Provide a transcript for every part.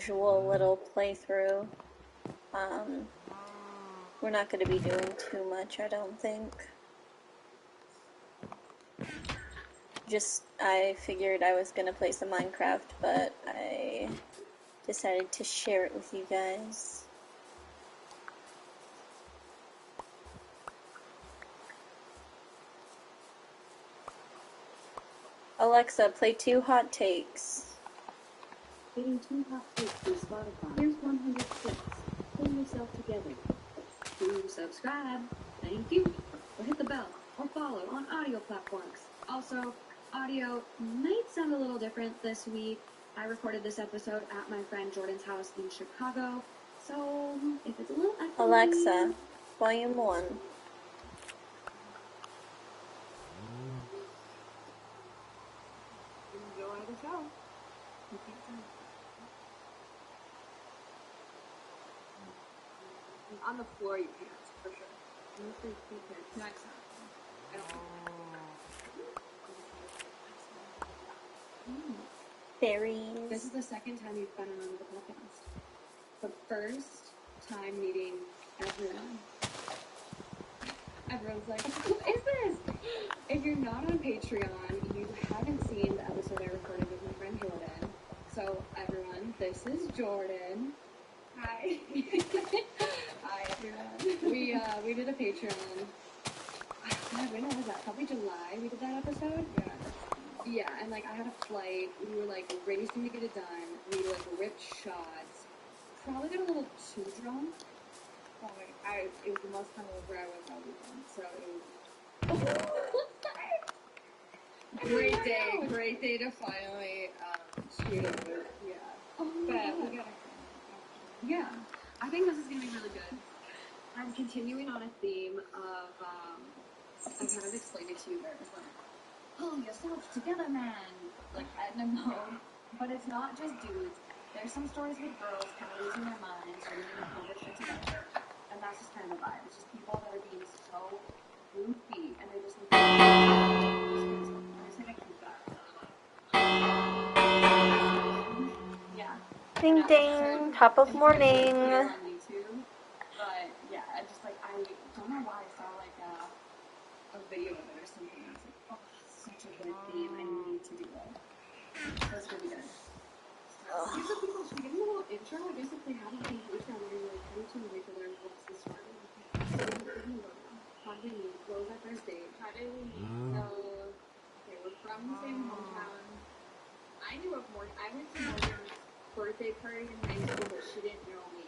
Usual little playthrough. We're not going to be doing too much, I don't think. I figured I was going to play some Minecraft, but I decided to share it with you guys. Alexa, play 2 Hot Takes. Getting 2 hot takes through Spotify. Here's 100 clicks. Pull yourself together. Do subscribe. Thank you. Or hit the bell. Or follow on audio platforms. Also, audio might sound a little different this week. I recorded this episode at my friend Jordan's house in Chicago. So, if it's a little echoey... Alexa, volume 1. Enjoy the show. On the floor you can't, for sure. Next time. I don't think. Berries. This is the second time you've been on the podcast. The first time meeting everyone. Everyone's like, who is this? If you're not on Patreon, you haven't seen the episode I recorded with my friend Jordan. So, everyone, this is Jordan. Hi. Hi, everyone. We did a Patreon. God, when was that? Probably July we did that episode? Yeah, and like I had a flight, we were like racing to get it done, we like ripped shots, probably got a little too drunk. Oh, it was the most hungover I was all weekend, so it was... Great day to finally shoot it with, yeah. Oh, but we gotta... Yeah, I think this is gonna be really good. I'm continuing on a theme of, I kind of explained it to you there, it's like, pull yourself together, man, like Edna mode. But it's not just dudes. There's some stories with girls kind of losing their minds or needing to pull their shit together. And that's just kind of the vibe. It's just people that are being so goofy and they just need to... I just need to keep that. Yeah. Ding ding, top of morning. On YouTube, but yeah, I just like, I don't know why I saw like a video of it or something. I was like, oh, such a good theme. I need to do it. So it's really good. Give the people, should we give them a little intro? I guess if they haven't been Patreon, they're like, come to know each other and what's the story. So give them a logo. How did we meet? What was our first date? How did we meet? So, okay, we're from the same hometown. I knew of Morgan. I went to Morgan's birthday party in high school, but she didn't know me.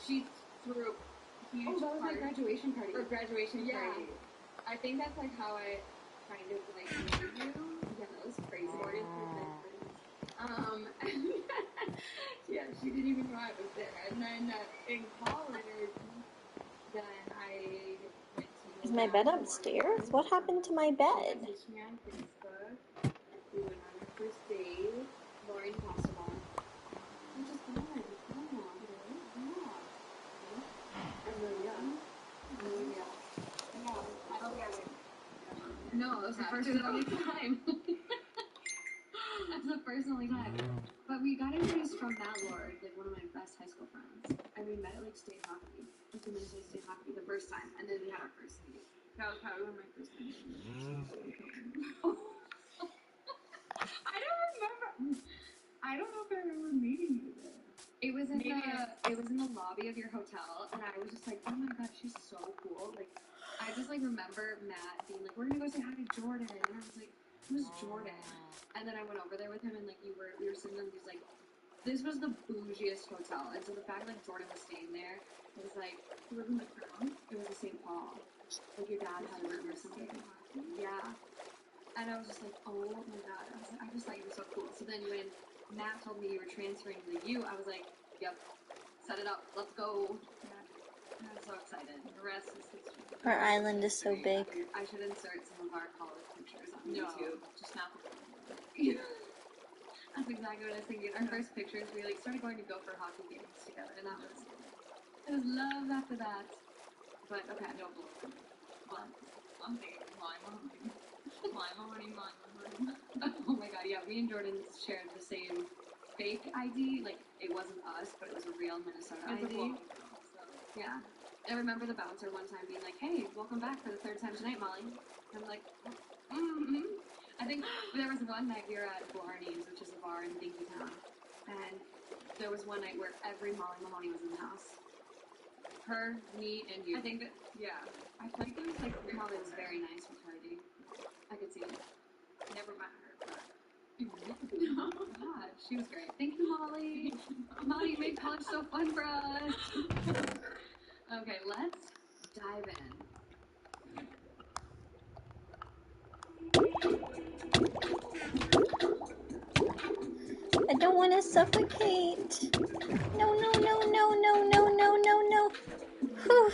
She threw a huge that was my graduation party. Or graduation party. I think that's like how I kind of like knew you. Yeah, that was crazy. Morgan's birthday party. Yeah, she didn't even know I was there. And then in college, then I went to... Is my bed upstairs? What happened to my bed? She messaged me on Facebook. We went on our first date. Lauren Pasamon. I'm just fine. No, it was the first and only time. That's the first and only time. But we got introduced from Matt Lord, like one of my best high school friends. And we met at like state hockey. Like the Minnesota State hockey the first time. And then we had our first meet. That was probably one of my first meetings. I don't know if I remember meeting you there. It was in the lobby of your hotel, and I was just like, oh my god, she's so cool. Like, I just like remember Matt being like, we're gonna go say hi to Jordan, and I was like, who's Jordan? And then I went over there with him, and like we were sitting there, and he's like, this was the bougiest hotel, and so the fact that like Jordan was staying there, it was like, it was in the Crown. It was the St. Paul. Like your dad had a room or something. Yeah. And I was just like, oh my god. I just thought you were so cool. So then when Matt told me you were transferring to the U, I was like, yep, set it up, let's go. Yeah. I'm so excited. The rest is history. Our island is so big. I should insert some of our college pictures on YouTube. Just not the That's exactly what I was thinking. Our first pictures, we like started going to go for hockey games together, and it was love after that. But okay, no bull. But I'm thinking Lima Honey. Oh my god, yeah, me and Jordan shared the same fake ID, like it wasn't us, but it was a real Minnesota ID. So, yeah. I remember the bouncer one time being like, "Hey, welcome back for the third time tonight, Molly." And I'm like, mm-hmm. I think there was one night we were at Blarney's, which is a bar in Dinkytown, and there was one night where every Molly Mahoney was in the house. Her, me, and you. I think that, yeah. I think it was like Molly was very nice with Heidi. I could see it. Never met her, but God, she was great. Thank you, Molly. Molly, you made college so fun for us. Okay, let's dive in. I don't want to suffocate. No, no, no, no, no, no, no, no, no. Whew.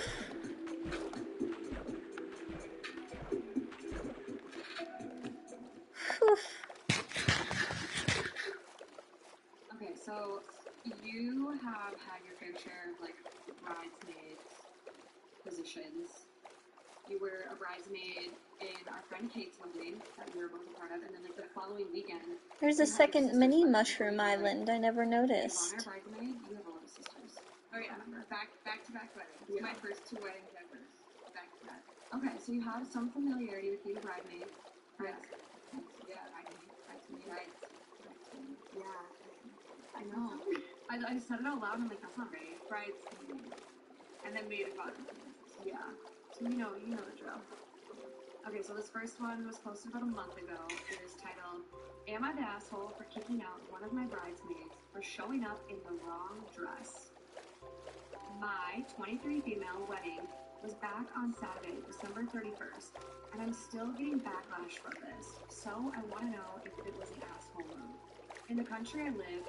Whew. Okay, so you have had your fair share of like bridesmaids positions. You were a bridesmaid in our friend Kate's wedding that we were both a part of, and then like the following weekend. There's a second mini mushroom island I never noticed. Bridesmaid, you have a lot of sisters. Oh yeah, back to back weddings. Yeah. My first 2 weddings ever. Back to back. Okay, so you have some familiarity with being a bridesmaid. Yes. Yeah, bridesmaid. Yeah. I know. I said it out loud and I'm like, that's not right. Bridesmaid. And then maid of honor. Yeah. So you know the drill. Okay, so this first one was posted about a month ago. It is titled, "Am I the asshole for kicking out one of my bridesmaids for showing up in the wrong dress?" My 23 female wedding was back on Saturday, December 31st, and I'm still getting backlash from this. So I want to know if it was an asshole move. In the country I live,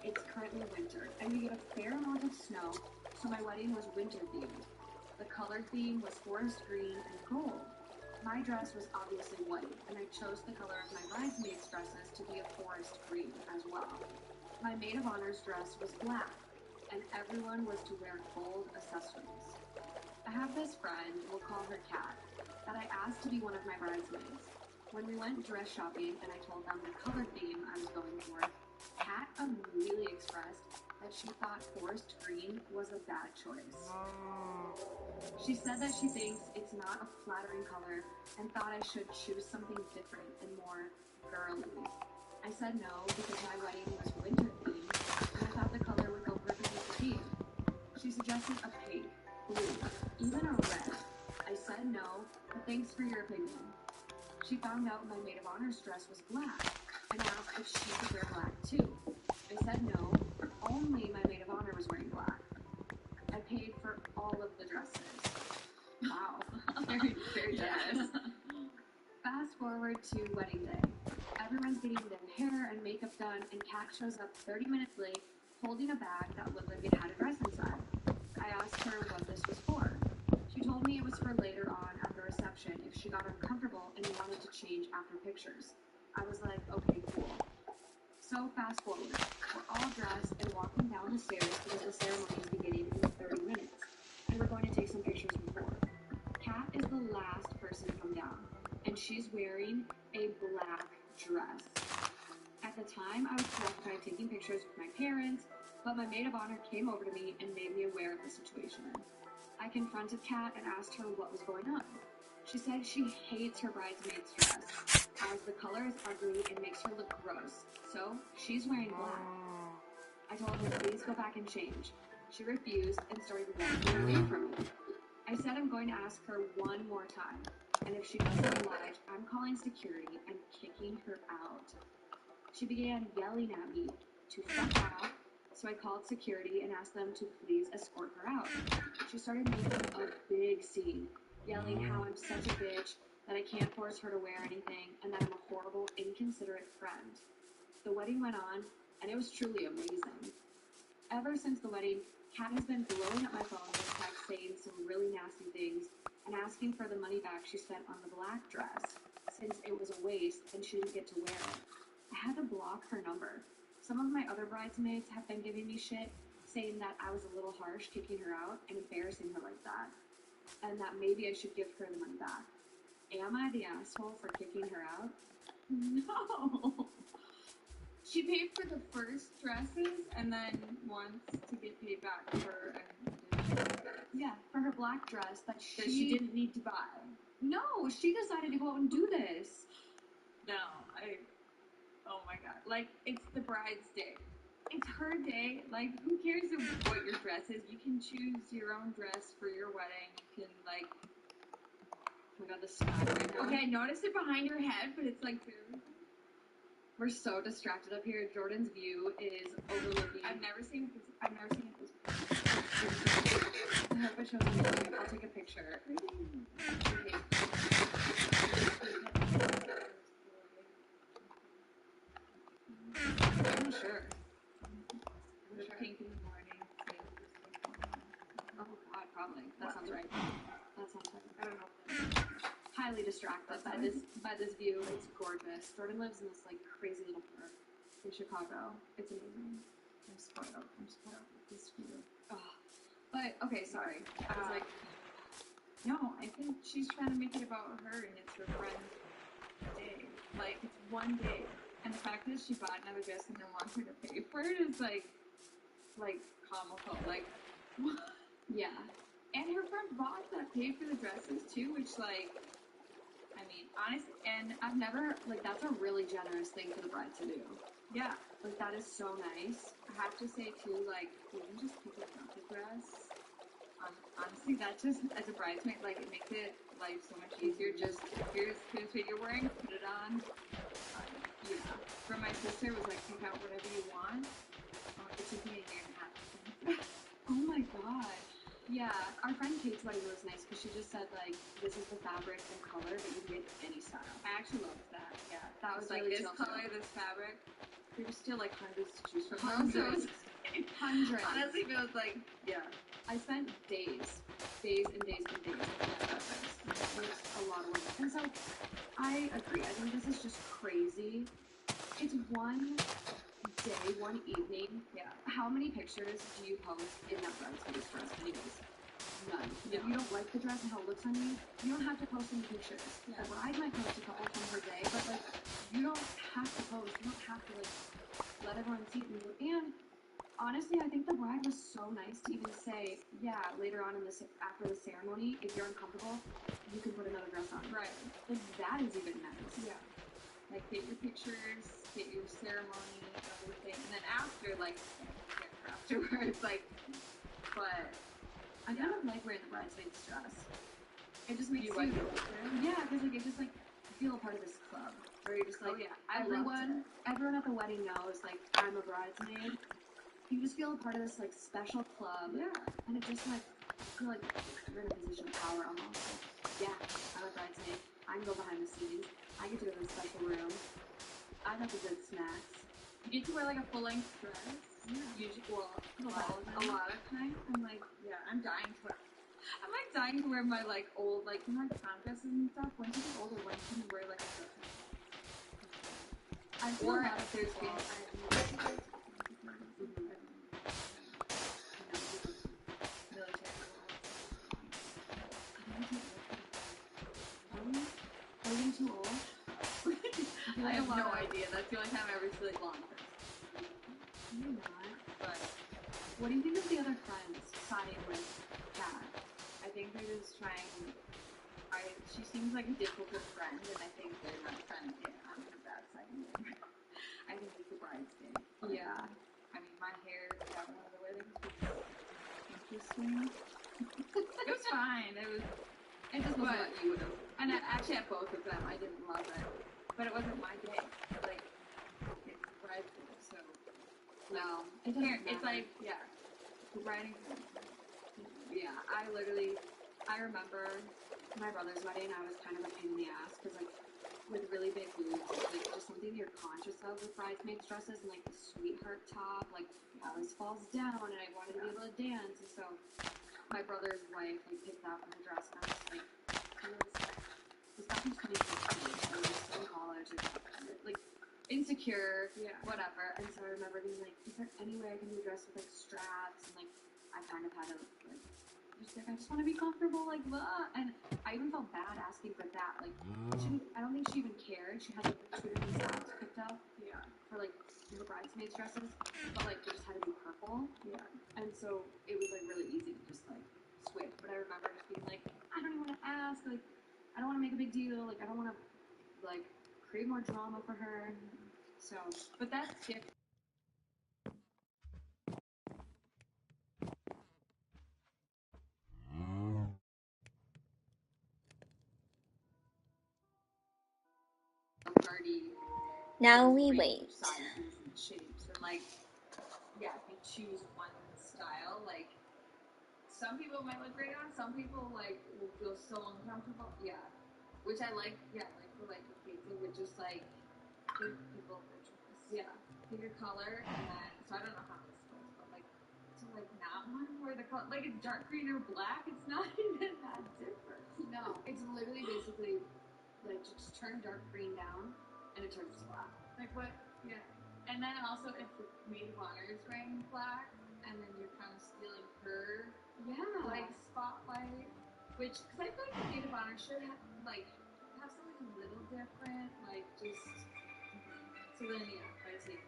it's currently winter, and we get a fair amount of snow, so my wedding was winter themed. The color theme was forest green and gold. My dress was obviously white, and I chose the color of my bridesmaids' dresses to be a forest green as well. My maid of honor's dress was black, and everyone was to wear gold accessories. I have this friend, we'll call her Kat, that I asked to be one of my bridesmaids. When we went dress shopping and I told them the color theme I was going for, Kat immediately expressed that she thought forest green was a bad choice. She said that she thinks it's not a flattering color and thought I should choose something different and more girly. I said no because my wedding was winter themed and I thought the color would go perfectly with the theme. She suggested a pink, blue, even a red. I said no, but thanks for your opinion. She found out my maid of honor's dress was black and asked if she could wear black too. I said no, only my maid of honor was wearing black. I paid for all of the dresses. Wow. Very, very generous. Fast forward to wedding day. Everyone's getting their hair and makeup done, and Kat shows up 30 minutes late holding a bag that looked like it had a dress inside. I asked her what this was for. She told me it was for later on at the reception if she got uncomfortable and wanted to change after pictures. I was like, okay, cool. So fast forward, we're all dressed and walking down the stairs because the ceremony is beginning in 30 minutes, and we're going to take some pictures before. Kat is the last person to come down, and she's wearing a black dress. At the time, I was preoccupied taking pictures with my parents, but my maid of honor came over to me and made me aware of the situation. I confronted Kat and asked her what was going on. She said she hates her bridesmaid's dress, as the color is ugly and makes her look gross, so she's wearing black. I told her to please go back and change. She refused and started walking away from me. I said I'm going to ask her one more time, and if she doesn't oblige, I'm calling security and kicking her out. She began yelling at me to fuck out, so I called security and asked them to please escort her out. She started making a big scene, yelling how I'm such a bitch, that I can't force her to wear anything, and that I'm a horrible, inconsiderate friend. The wedding went on, and it was truly amazing. Ever since the wedding, Kat has been blowing up my phone with texts saying some really nasty things and asking for the money back she spent on the black dress, since it was a waste and she didn't get to wear it. I had to block her number. Some of my other bridesmaids have been giving me shit, saying that I was a little harsh kicking her out and embarrassing her like that, and that maybe I should give her the money back. Am I the asshole for kicking her out? No! She paid for the first dresses and then wants to get paid back for for her black dress that she didn't need to buy. No, she decided to go out and do this. Oh my god. Like, it's the bride's day. It's her day. Like, who cares what your dress is? You can choose your own dress for your wedding. You can, like... Oh my god, the sky right now. Okay, I noticed it behind your head, but it's, like, very... We're so distracted up here. Jordan's view is overlooking... I've never seen it this way. I hope it shows me. I'll take a picture. I'm sure. Pink in the morning. Oh god, probably. That sounds right. I don't know. Highly distracted by this view. It's gorgeous. Jordan lives in this like crazy little park in Chicago. It's amazing. I'm spoiled with this view. Oh. But okay, sorry. I was like, no, I think she's trying to make it about her and it's her friend's day. Like, it's one day. And the fact that she bought another dress and then wants her to pay for it is like comical. Like, yeah. And her friend bought that paid for the dresses too, which like, I mean, honestly, and I've never, like, that's a really generous thing for the bride to do. Yeah. Like, that is so nice. I have to say too, like, even just picking up the dress, honestly, that just, as a bridesmaid, like, it makes it, life so much easier. Just, here's what you're wearing, put it on. Yeah. For my sister, it was like, pick out whatever you want. It took me a year and a half. Oh my god. Yeah, our friend Kate's wedding was nice because she just said, like, this is the fabric and color, but you can get any style. I actually loved that. Yeah, that was like, this color, this fabric. There was still, like, hundreds to choose from. Hundreds. Honestly, it was like, yeah. I spent days and days and days looking at dresses. It was a lot of work. And so, I agree. I think this is just crazy. It's one day, one evening. Yeah. How many pictures do you post in that bridesmaid's dress anyways? None. Yeah. If you don't like the dress and how it looks on you, you don't have to post any pictures. Yeah. The bride might post a couple from her day, but like, you don't have to post. You don't have to like let everyone see it. And honestly, I think the bride was so nice to even say, yeah, later on in this after the ceremony, if you're uncomfortable, you can put another dress on. Right. Like that is even nice. Yeah. Like, get your pictures, get your ceremony, everything, and then after, like, afterwards, like, but I kind of like wearing the bridesmaid's dress. It just makes you, yeah, because, like, it just, like, feel a part of this club, where you're just, like, everyone at the wedding knows, like, I'm a bridesmaid. You just feel a part of this, like, special club. Yeah. And it just, like, I feel like you're in a position of power almost. Like, yeah, I'm a bridesmaid. I can go behind the scenes. I get to go to the special room. I got the good snacks. You get to wear like a full length dress. Yeah. Usually, well, a lot of times I'm like, yeah, I'm like dying to wear my like old like you know like prom dresses and stuff. When you get older, when can you wear like a dress? I feel like there's been Are you too old? I have no idea. That's the only time I ever see like long hair. Maybe not. But what do you think of the other friends siding with Kat? I think they're just trying. She seems like a difficult friend, and I think they're not trying to get on her bad side. I think it's the bride's day. Yeah. I mean, my hair got one of the weddings was interesting. It was fine. It just wasn't what you would have. And I actually at both of them, I didn't love it. But it wasn't my day. Like, it's the bride's day, so. No. It doesn't matter. It's like, yeah. The writing. Yeah, I remember my brother's wedding, I was kind of a pain in the ass, because, like, with really big boobs, like, just something you're conscious of with bridesmaids' dresses, and, like, the sweetheart top, like, always falls down, and I wanted to be able to dance, and so my brother's wife, like, picked out for the dress, and I was just, like, it was back in 2015, I was still in college, like, insecure, whatever, and so I remember being like, is there any way I can do a dress with, like, straps, and, like, I kind of had to, like, I just want to be comfortable, like, blah. And I even felt bad asking for that. Like, I don't think she even cared. She had like 2 different styles picked up. Yeah. For like her bridesmaids dresses, but like they just had to be purple. Yeah. And so it was like really easy to just like switch. But I remember just being like, I don't even want to ask. Like, I don't want to make a big deal. Like, I don't want to like create more drama for her. So, but that's different. Party. Now we Great wait. sizes and shapes and like, yeah, if you choose one style, like some people might look great on, some people like will feel so uncomfortable. Yeah, which I like. Yeah, like for like Casey would just like give people their choice. Yeah, give your color and then so I don't know how this goes, but like to like not one where the color like it's dark green or black, it's not even that different. No, it's literally basically like just turn dark green down and it turns to black. Like what? Yeah. And then also if the maid of honor is wearing black, and then you're kind of stealing her, like spotlight. Which, because I feel like the maid of honor should have something a little different, like just. So then I was like,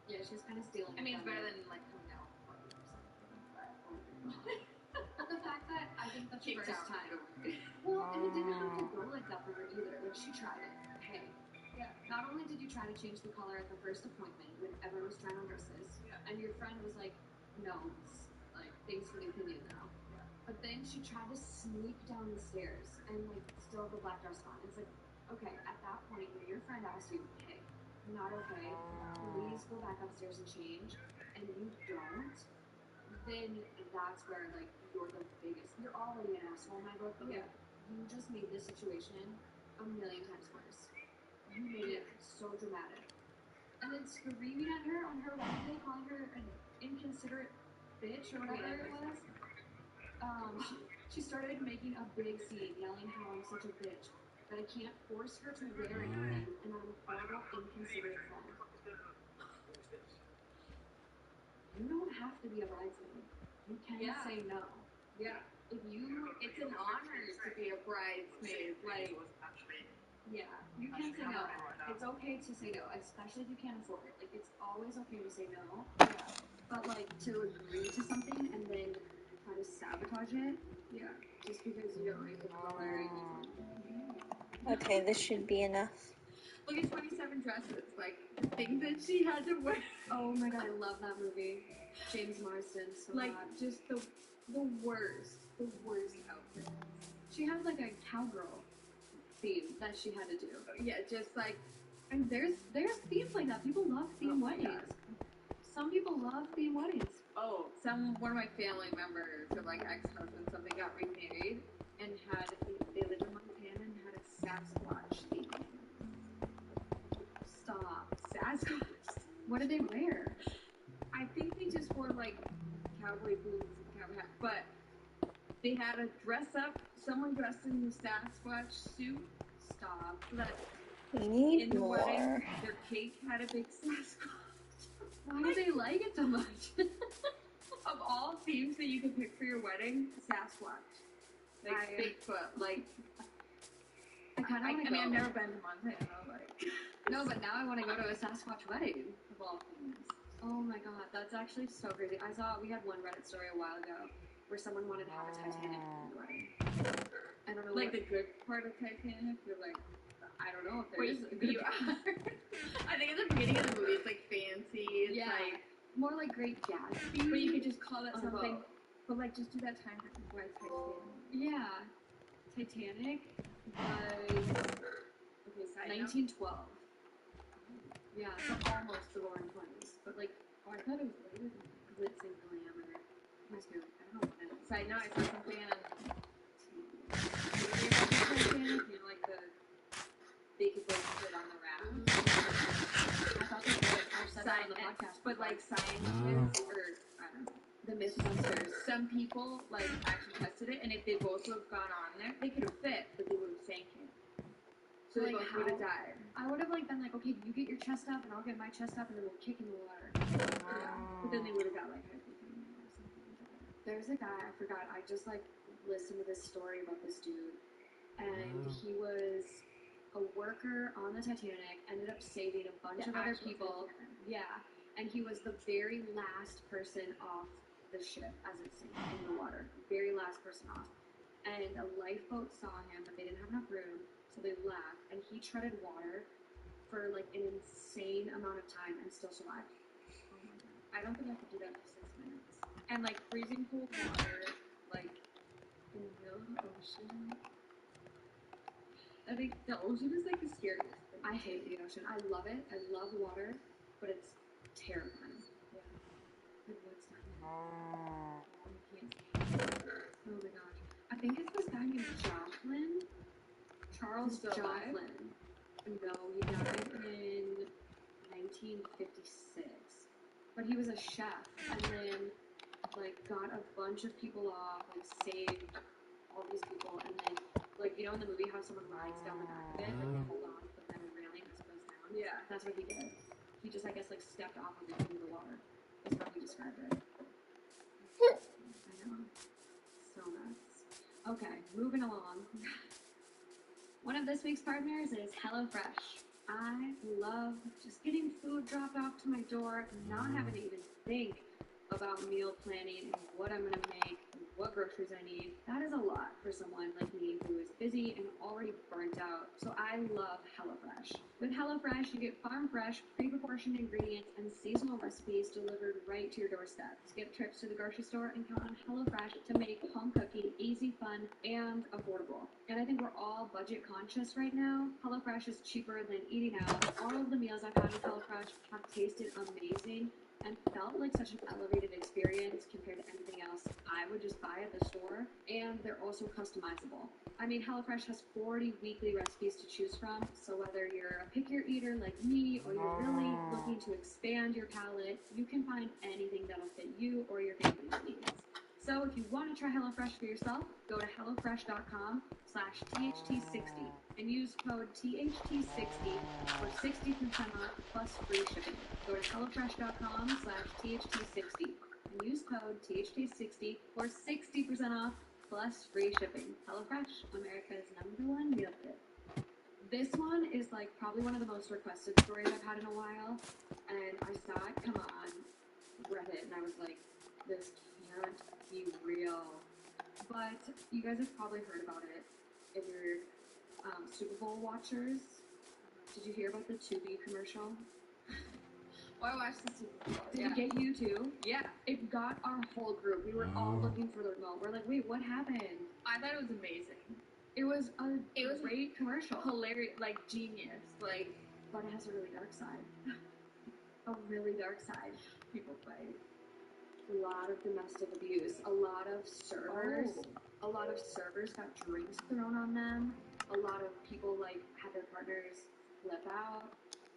yeah, she was kind of stealing. I mean, it's better than like coming out or something. But the fact that I think that's the first time. Well, and it didn't have to go like that for her either. Like she tried it. Hey. Yeah. Not only did you try to change the color at the first appointment when everyone was trying on dresses, and your friend was like, no, like thanks for the opinion now. Yeah. But then she tried to sneak down the stairs and like still have a black dress on. It's like, okay, at that point when your friend asked you, hey, not okay, please go back upstairs and change, and you don't, then that's where like you're the biggest. You're already an asshole in my book, but like, you just made this situation a million times worse. You made it so dramatic. And then screaming at her on her wedding day, calling her an inconsiderate bitch or whatever it was. She started making a big scene, yelling how I'm such a bitch, that I can't force her to wear anything, and I'm a horrible, inconsiderate friend. You don't have to be a bridesmaid. You can say no. Yeah. It's an honor to be a bridesmaid. Like, yeah, you can say no. It's okay to say no, especially if you can't afford it. Like, it's always okay to say no. Yeah. But like to agree to something and then try to sabotage it. Yeah. Just because you don't like the color. Okay, this should be enough. Look at 27 Dresses, like the things that she had to wear. Oh my god, I love that movie. James Marsden, so like hot. just the worst outfit. She had like a cowgirl theme that she had to do. Yeah, just like, and there's themes like that. People love theme weddings. Some people love theme weddings. Oh, one of my family members or like ex-husband something got remarried and they lived in Montana and had a Sasquatch theme. Stop. Sasquatch. What did they wear? I think they just wore like cowboy boots and cowboy hat, but they had a dress up. Someone dressed in the Sasquatch suit. Stop. So that We need in the more. wedding, their cake had a big Sasquatch. Why do they like it so much? Of all themes that you could pick for your wedding, Sasquatch. Like Bigfoot, like. I kind of want to go. I mean, I've never been to Montana, like. No, but now I want to go to a Sasquatch wedding, of all things. Oh my god, that's actually so crazy. We had one Reddit story a while ago where someone wanted to have a Titanic wedding. I don't know. Like the good part of Titanic, or like, I don't know if there is a good I think at the beginning of the movie it's like fancy, it's like more like Great Gatsby. But you could just call that something. Boat. But like, just do that time where it's Titanic. Yeah, Titanic was 1912. Yeah, so almost the Roaring Twenties, but like, I thought it was later than glitz and glamour. Must be, I don't know what that is. Side note, I saw something on Titanic, you know, like they could go sit on the raft. I thought they did. I said that on the podcast. But like scientists or I don't know, the Mythbusters. Some people like actually tested it, and if they both would have gone on there, they could have fit, but they would have sank it. So like, they both would have died. I would have like been like, okay, you get your chest up, and I'll get my chest up, and then we'll kick in the water. Yeah. But then they would have got like hypothermia or something. There's a guy, I forgot. I just like listened to this story about this dude, and he was a worker on the Titanic ended up saving a bunch of other people. Yeah, and he was the very last person off the ship as it sank in the water. Very last person off. And a lifeboat saw him, but they didn't have enough room, so they left. And he treaded water for like an insane amount of time and still survived. Oh my god. I don't think I could do that for 6 minutes. And like freezing cold water, like in the middle of the ocean. I think the ocean is like the scariest thing. I hate the ocean. I love it. I love water, but it's terrifying. Yeah. Like what's down there? You can't see. Oh my gosh. I think it's this guy named Joplin. Charles He's still alive? Joplin. No, he died in 1956. But he was a chef and then like got a bunch of people off, like saved all these people, and then like you know in the movie how someone rides down the back of it, like they hold on to the metal railing as it goes down. Yeah. That's what he did. He just I guess like stepped off of it into the water. That's how he described it. I know. So nuts. Okay, moving along. One of this week's partners is HelloFresh. I love just getting food dropped off to my door and not having to even think about meal planning and what I'm gonna make and what groceries I need. That is a lot for someone like me who is busy and already burnt out. So I love HelloFresh. With HelloFresh, you get farm fresh, pre-proportioned ingredients and seasonal recipes delivered right to your doorstep. Skip trips to the grocery store and count on HelloFresh to make home cooking easy, fun, and affordable. And I think we're all budget conscious right now. HelloFresh is cheaper than eating out. All of the meals I've had with HelloFresh have tasted amazing and felt like such an elevated experience compared to anything else I would just buy at the store. And they're also customizable. I mean, HelloFresh has 40 weekly recipes to choose from, so whether you're a pickier eater like me or you're really looking to expand your palate, you can find anything that'll fit you or your family's needs. So if you want to try HelloFresh for yourself, go to hellofresh.com/THT60 and use code THT60 for 60% off plus free shipping. Go to hellofresh.com/THT60 and use code THT60 for 60% off plus free shipping. HelloFresh, America's #1 meal kit. This one is like probably one of the most requested stories I've had in a while, and I saw it come on Reddit, and I was like, this can't be real. But you guys have probably heard about it if you're Super Bowl watchers. Did you hear about the Tubi commercial? Oh, I watched the Super Bowl. Did it get you too? Yeah. It got our whole group. We were all looking for the remote. We're like, wait, what happened? I thought it was amazing. It was a It was great commercial. Hilarious, like genius. Like But it has a really dark side. A really dark side. people fight. A lot of domestic abuse. A lot of servers. A lot of servers got drinks thrown on them. A lot of people like had their partners flip out.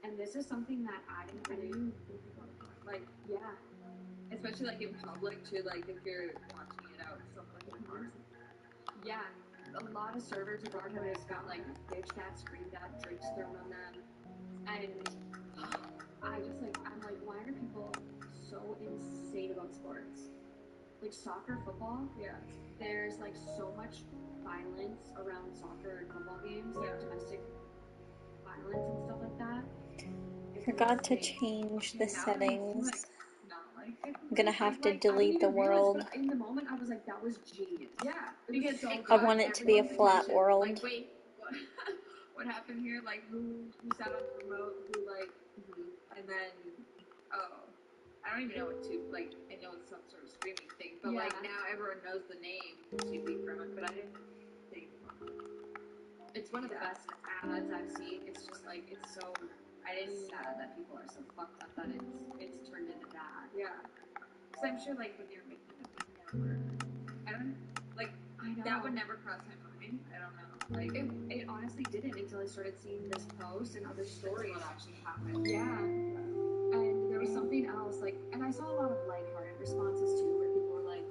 And this is something that I didn't really Like, yeah. especially like in public too. Like if you're watching it out, something like that. Yeah. A lot of servers and bartenders got like bitched at, screamed at, drinks thrown on them. And I'm like, why are people so insane about sports? Like soccer, football, Yeah. there's like so much violence around soccer and football games, like domestic violence and stuff like that. It's Forgot to insane. change the Now it makes me, settings. like, not like it. I'm gonna have to I didn't delete the even realize, world. but in the moment, I was like, that was genius. Yeah. It was Because so it I good. want it to be a Everyone's flat attention. world. Like, wait, what happened here? Like, who sat on the remote? Who like, and then, oh, I don't even know what to like. I know it's some sort of streaming thing, but like Yeah. now everyone knows the name TV from it. But I didn't think. It's one of the Yeah. best ads I've seen. It's just like, it's so I didn't. sad that people are so fucked up that it's turned into that. Yeah. Because I'm sure like when you're making a big network, I don't like I know. that would never cross my mind. I don't know. Like It honestly didn't until I started seeing this post and other stories. what actually happened. Yeah. And there was something else, like, and I saw a lot of lighthearted responses too, where people were like,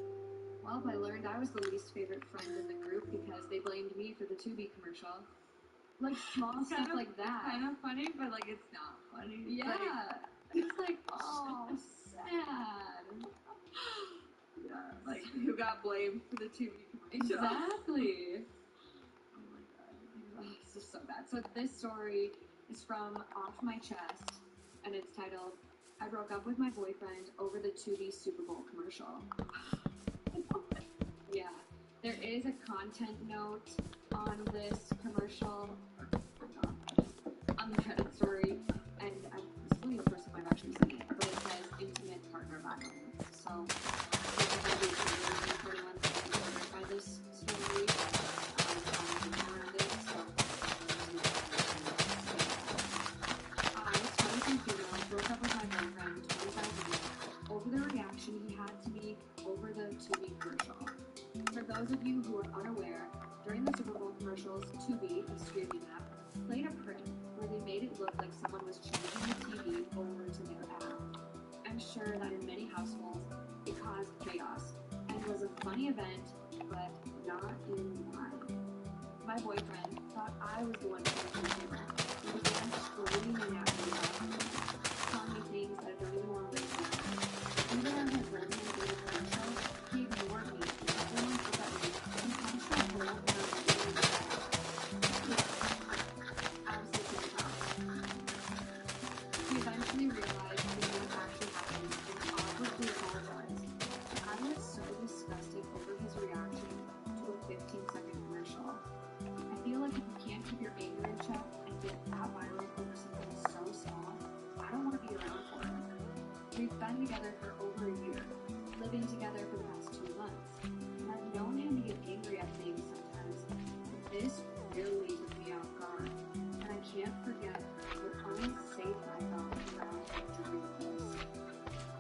well, I learned I was the least favorite friend in the group because they blamed me for the Tubi commercial. Like, small stuff like that. Kind of funny, but like it's not funny. It's Yeah. like, It's like, oh, sad. yeah, like who got blamed for the TV commercial? Exactly. Oh my god. It's just so bad. So this story is from Off My Chest, and it's titled, I broke up with my boyfriend over the Tubi Super Bowl commercial. Yeah. There is a content note on this commercial, on the Reddit story, and this is only the first time I've actually seen it, but it says intimate partner violence. So, by this story, around it, so I was 23 female, broke up with my boyfriend 25 years over the reaction he had to me over the Tubi commercial. For those of you who are unaware, during the Super Bowl commercials, Tubi, a streaming app, played a prank where they made it look like someone was changing the TV over to their app. I'm sure that in many households, it caused chaos and was a funny event, but not in mine. My boyfriend thought I was the one changing the camera and began screaming at me about it, telling me things that I don't even want to listen to. Even though I had read him in the commercial, he ignored me and everyone looked at me and punched a hole in my He eventually realized what was actually happening and awkwardly apologized. I was so disgusted over his reaction to a 15-second commercial. I feel like if you can't keep your anger in check and get that violent over something so small, I don't want to be around for it. We've been together for over a year, living together for the past 2 months, and I've known him to get angry at things sometimes. This really took me off guard, and I can't forget how unsafe I felt around him during this.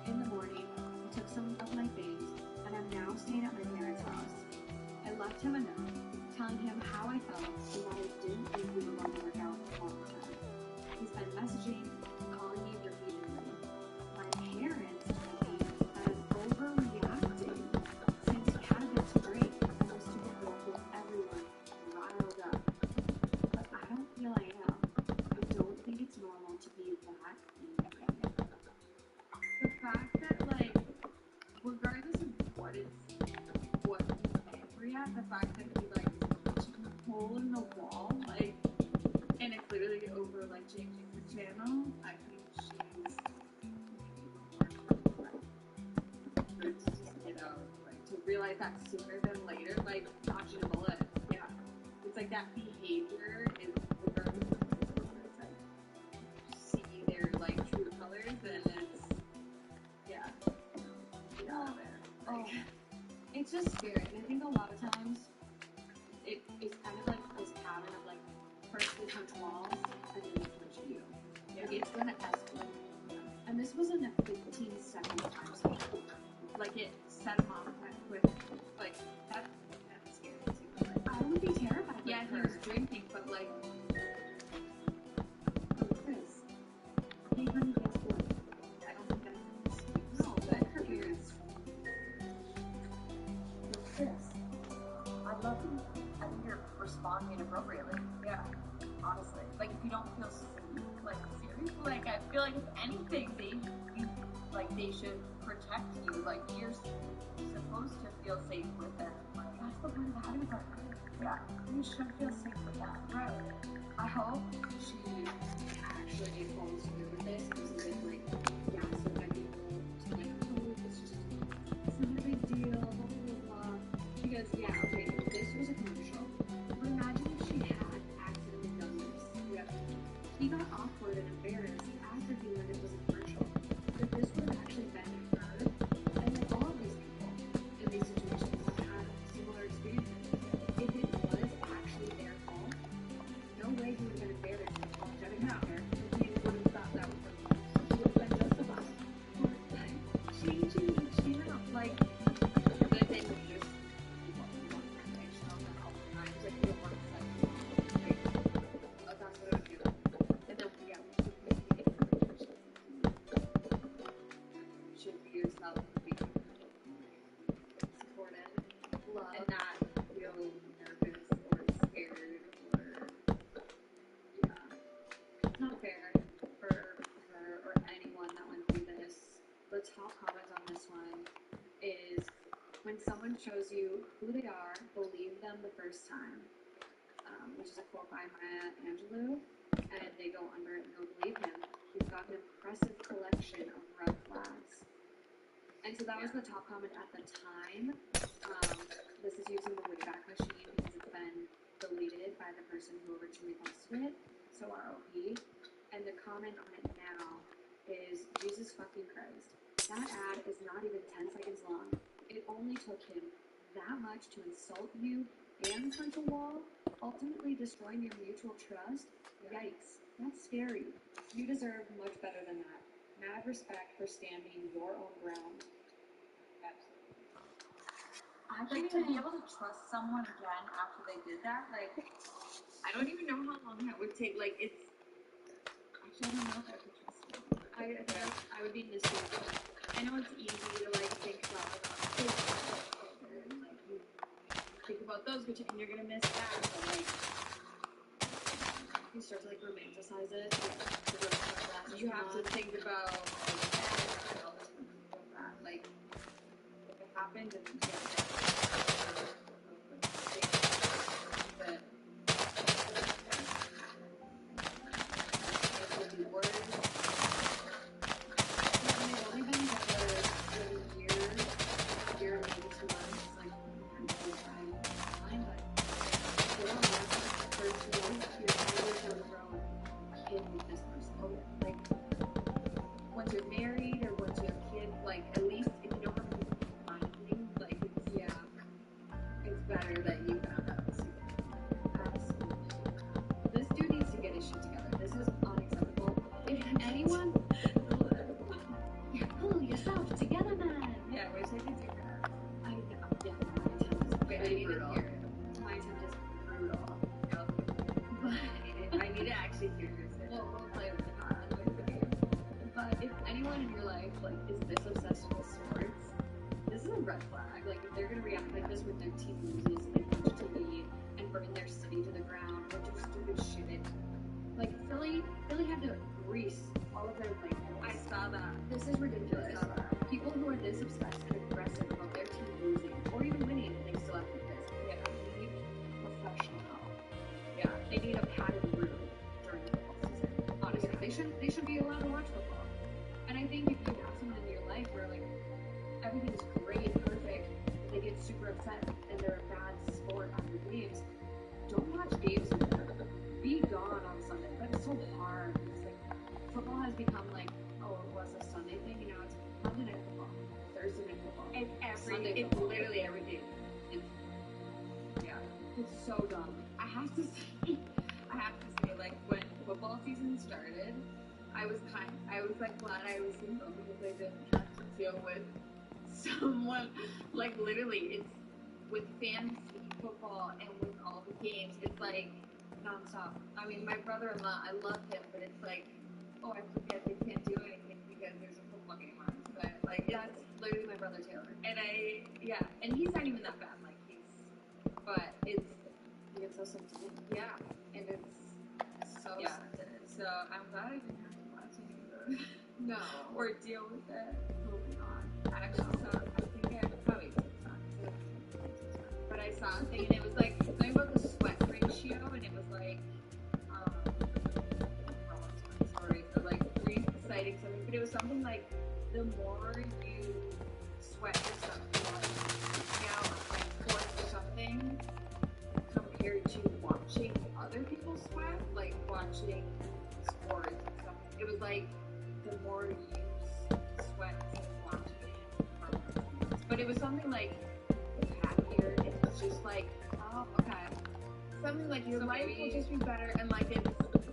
In the morning, I took some of my things, and I'm now staying at my parents' house. I left him a note, telling him how I felt and that I didn't think we were going to work out long term. He's been messaging and calling me repeatedly. My parents told me that I'm overreacting since he had a bit to break and was super cool with everyone riled up. But I don't feel I am. I don't think it's normal to be that angry. The fact that, like, regardless of what he's angry at, the fact that he, like, punched a hole in the wall, like, and it's literally over, like, changing the channel, I think she's to just get out, like, to realize that sooner than later, like, dodging a bullet. Yeah. It's like that behavior is regardless of it's like, see their, like, true colors, and it's, yeah, get out of there. Like, It's just scary. And I think a lot of times it's kind of like this pattern of like first they punch walls and then they punch you. Like it's gonna escalate. And this wasn't a 15-second time cycle. like it set him off with, like, that's scary too. Like, I would be terrified. yeah, of he her. was drinking, but like, Chris. Hey, honey, guess what? I don't think that's No, but her parents. Chris, I love you. I think you're responding inappropriately. yeah. Honestly, like if you don't feel safe, like seriously, like I feel like if anything, they should protect you. Like you're supposed to feel safe with them. Like that's the part of having a partner. Yeah, you should feel safe with them. Right. I hope she actually follows through with this because it's like, yeah, so many people to like, oh, it's not a big deal, blah, blah, blah, blah. Because, yeah, okay, this was a commercial. But imagine if she had accidentally done this. Yeah. He got awkward and embarrassed after he learned it was a commercial. If this would have actually been her, and then all of these people in these situations had similar experiences. If it was actually their fault, no way he would have been embarrassed and apologetic No. after. He would have thought that was He would have been justified. she know, like, the thing is just informational all the time. It's like you don't want to say, like, oh, that's what I would do. And then, yeah, should be yourself, be supported, Love. and not feel nervous or scared or, yeah. It's not fair for her or anyone that went through this. The top comment on this one is, when someone shows you who they are, believe them the first time. which is a quote by Maya Angelou, and they go under it, and they'll believe him. He's got an impressive collection of red flags. And so that was the top comment at the time. This is using the Wayback Machine because it's been deleted by the person who originally posted it, so ROP. And the comment on it now is, Jesus fucking Christ. That ad is not even 10 seconds long. It only took him that much to insult you and punch a wall, ultimately destroying your mutual trust. Yikes, that's scary. You deserve much better than that. Mad respect for standing your own ground. I'd like to be able to trust someone again after they did that. Like, I don't even know how long that would take. Like, it's. Actually, I don't know if I could trust them. I would be mistaken. I know it's easy to, like, think about, like, you think about those, and you're gonna miss that. But, like, You start to like romanticize it. you have to think about, like, if it happened, and you can't that it would be worse. They've only been together for a year, maybe 2 months. Like, I'm fine, but still, for 2 months, you're 5 years down the road in with this person. Like, once you're married or once you have kids, like, at least if you don't have to find things, like, it's better that you found out sooner. Absolutely. This dude needs to get his shit together. This is unacceptable. If anyone, pull yourself together, man. Yeah, I wish I could do that. My attempt is Wait, I very need to brutal. hear it. My attempt is brutal. I need to actually hear this. We'll play with it. But if anyone in your life like is this obsessed with sports, this is a red flag. Like if they're gonna react like this when their team loses and punch TV and burn their city to the ground or do stupid shit. Like Philly had to grease all of their like. I saw that. This is ridiculous. I saw that. People who are this obsessed and aggressive about their team losing or even winning, they still have to be pissed. Yeah. They need professional help. Yeah. They need a padded room during the football season. Honestly, they should be allowed to watch football. And I think if you have someone in your life where like everything is great, perfect, but they get super upset and they're a bad sport on your games, don't watch games with them. Be gone on Sunday. That's so hard. It's like football has become like, oh, it was a Sunday thing, you know, it's Monday night football, Thursday night football. It's Sunday it's football. literally everything. It's so dumb. I have to say, like, when football season started, I was like glad I was single because I didn't have to deal with someone, like, literally, it's with fantasy football and with all the games, it's like nonstop. I mean, my brother-in-law, I love him, but it's like, oh, I forget they can't do anything because there's a football game on. But, like, That's literally my brother Taylor. And he's not even that bad, like, but it's, You get so sensitive. yeah, and it's So sensitive. so I'm glad I didn't have to watch any of those No. or deal with it. Oh my god. I actually saw, I think I probably TikTok, but I saw a thing and it was like something about the sweat ratio and it was like, sorry, so like reciting something, but it was something like the more you sweat yourself, now like sports or something, compared to watching other people sweat, like watching sports and stuff. It was like the more you sweat and watching it, but it was something like happier. And it's just like, oh, okay, something like your life will just be better, and like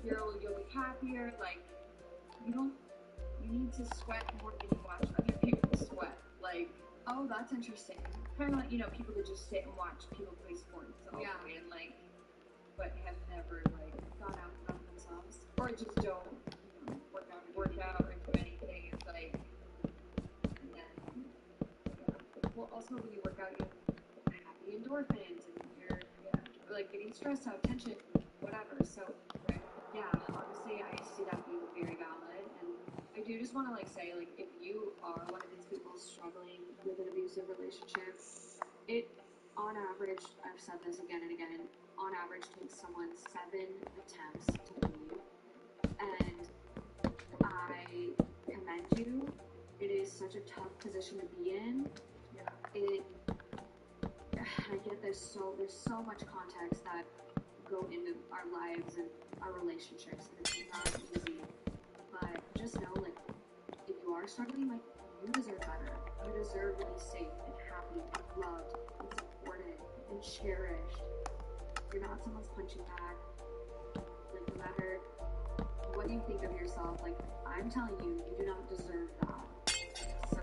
you'll be happier. Like you need to sweat more than you watch other people sweat. Like, Oh, that's interesting. kind of like, people that just sit and watch people play sports all Yeah. day and like, but have never like Gone out and done it themselves. or just don't work out or do anything. It's like, and then Well, also when you work out, you have the endorphins and you're like getting stressed out, tension, whatever. So, yeah, honestly, I see that being very valid. And I do just want to like say, like, if you are one of these people struggling with an abusive relationship, it, on average, I've said this again and again, on average takes someone 7 attempts to leave, and I commend you. It is such a tough position to be in. I get there's so much context that go into our lives and our relationships, and it's not easy. But just know, like, if you are struggling, like, you deserve better. You deserve to be safe and happy and loved and supported and cherished. You're not someone's punching bag. Like, no matter what you think of yourself, like, I'm telling you, you do not deserve that. So,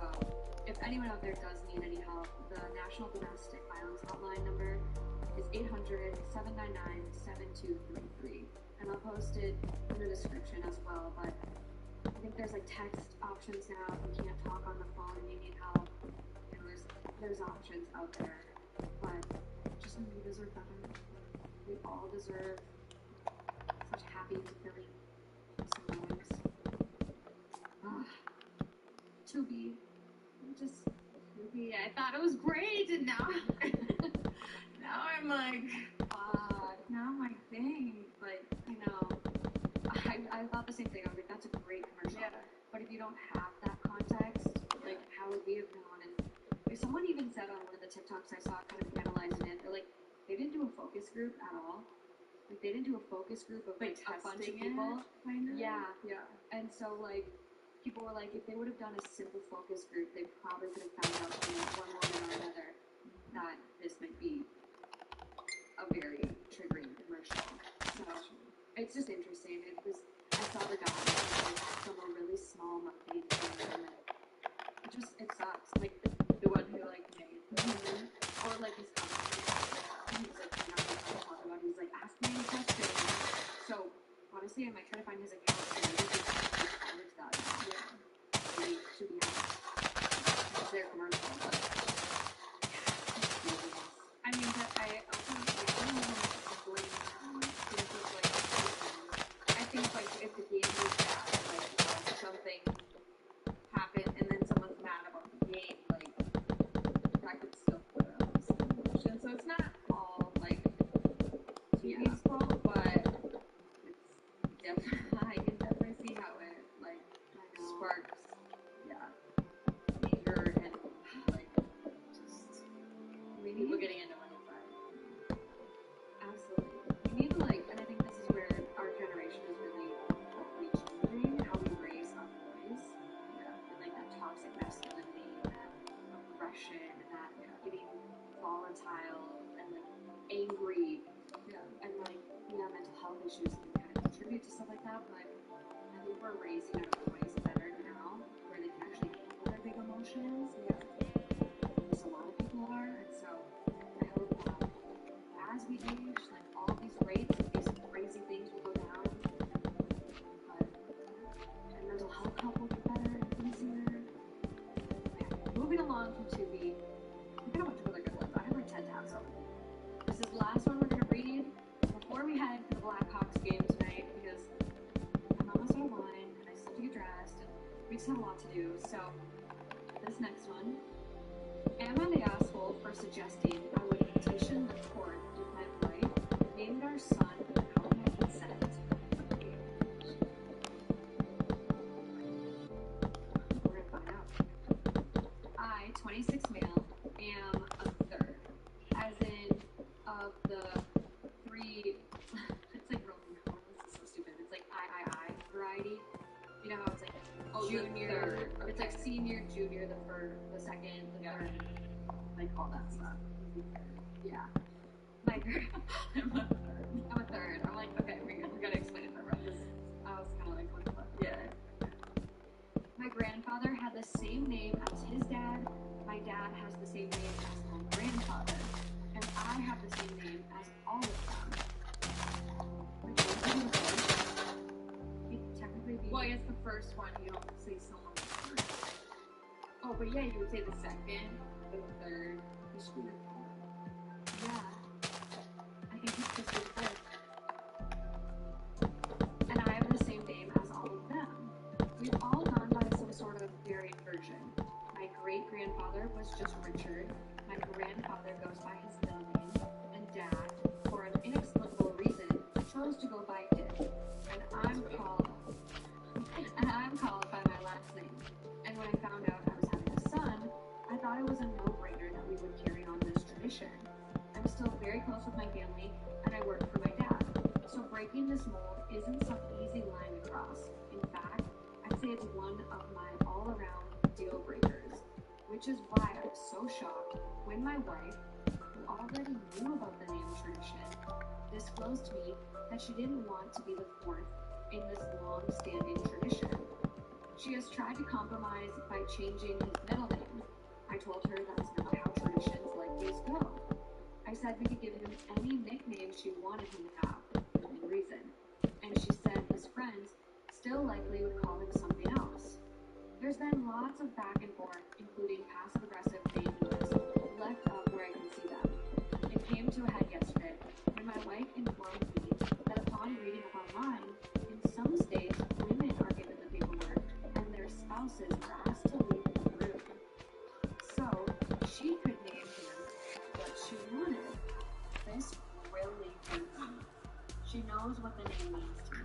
if anyone out there does need any help, the National Domestic Violence Hotline number is 800-799-7233. And I'll post it in the description as well, but I think there's like text options now. If you can't talk on the phone and you need help, you know, there's options out there. But just know you deserve better. We all deserve such happy, fulfilling, wholesome lives. To be I thought it was great, and now Now I'm like, now my thing. like, I know. I thought the same thing. I was like, that's a great commercial. Yeah. But if you don't have that context, like, how would we have known? And like, someone even said on one of the TikToks I saw, kind of analyzing it, they're like, they didn't do a focus group at all. Like, they didn't do a focus group of like a bunch of people. Kind of. Yeah. Yeah. And so, like, people were like, if they would have done a simple focus group, they probably could have found out, you know, one woman or another, that this might be a very triggering commercial. So, it's just interesting. I saw the dog from a really small muffin, and it sucks. Like, The one who like made or like his company. He was like, you're not going to talk about it. He's like, ask me any questions. So, honestly, I might try to find his account and maybe just forward to that. Maybe to be honest. It's their commercial, but I mean, but I also like, I don't know how much to blame someone. Because it's like, I think like if the game was bad, like, you know, something happened and then someone's mad about the game, like, that could still put up some emotion. So it's not all like TV's fault, but it's definitely, I can definitely see how it like sparks, anger and like just we people need, getting into one side. absolutely. We need to, like, and I think this is where our generation is really changing how we raise our boys. And like that toxic masculinity and that aggression and that getting volatile and like angry and like mental health issues can kind of contribute to stuff like that. But I think we're raising our boys better now, where they can actually handle their big emotions. Because a lot of people are, and so I hope that as we age, like, all these rates of these crazy things will go down, and mental health help will get better and easier. Okay, moving along from Tubi, we got a bunch of other good ones. I have like 10 tabs open. This is the last one we're gonna read before we head to the Blackhawks game tonight, because I'm almost out of wine and I still have to get dressed and we just have a lot to do. So this next one, am I the asshole for suggesting I would petition the court if my wife named our son without my consent? We're gonna find out. I, 26 male, am a third. As in, of the 3, it's like real, this is so stupid. It's like I variety. You know how it's like junior, it's like senior, junior, the first, the second, the third, like all that stuff. Yeah. My I'm a third. I'm like, okay, we gotta explain it better. I was kind of like, what the fuck? Yeah. My grandfather had the same name as his dad. My dad has the same name as my grandfather. And I have the same name as all of them. Which would be the first. He'd technically be... Well, I guess the first one you don't say someone first. Oh, but yeah, you would say the second, the third. You should be the fourth. Yeah. I think he's just the fourth. And I have the same name as all of them. We've all gone by some sort of varied version. My great-grandfather was just Richard. My grandfather goes by his middle name. And Dad, for an inexpensive chose to go by Dick, and I'm called by my last name. And when I found out I was having a son, I thought it was a no-brainer that we would carry on this tradition. I'm still very close with my family, and I work for my dad. So breaking this mold isn't some easy line to cross. In fact, I'd say it's one of my all-around deal breakers, which is why I was so shocked when my wife, who already knew about the name tradition, disclosed to me that she didn't want to be the fourth in this long-standing tradition. She has tried to compromise by changing his middle name. I told her that's not how traditions like these go. I said we could give him any nickname she wanted him to have, within reason. And she said his friends still likely would call him something else. There's been lots of back and forth, including passive-aggressive name wars, left up where I can see them. It came to a head yesterday when my wife informed me that upon reading up online, in some states, women are given the paperwork and their spouses are asked to leave the room. So, she could name him what she wanted. This really hurts me. She knows what the name means to me,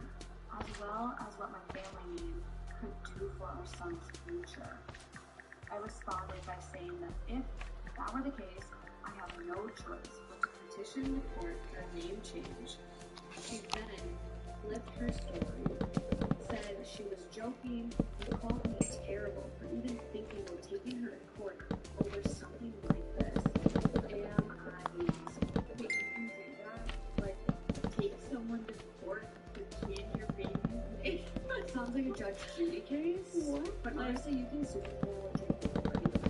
as well as what my family name could do for our son's future. I responded by saying that if that were the case, I have no choice but to petition the court for a name change. She then flipped her story, said she was joking, and called me terrible for even thinking of taking her to court over something like this. Am I lost? Wait, you can do that? Like, take someone to court to kid your baby? It sounds like a Judge Judy case. What? But honestly, you can sue people and take people for anything.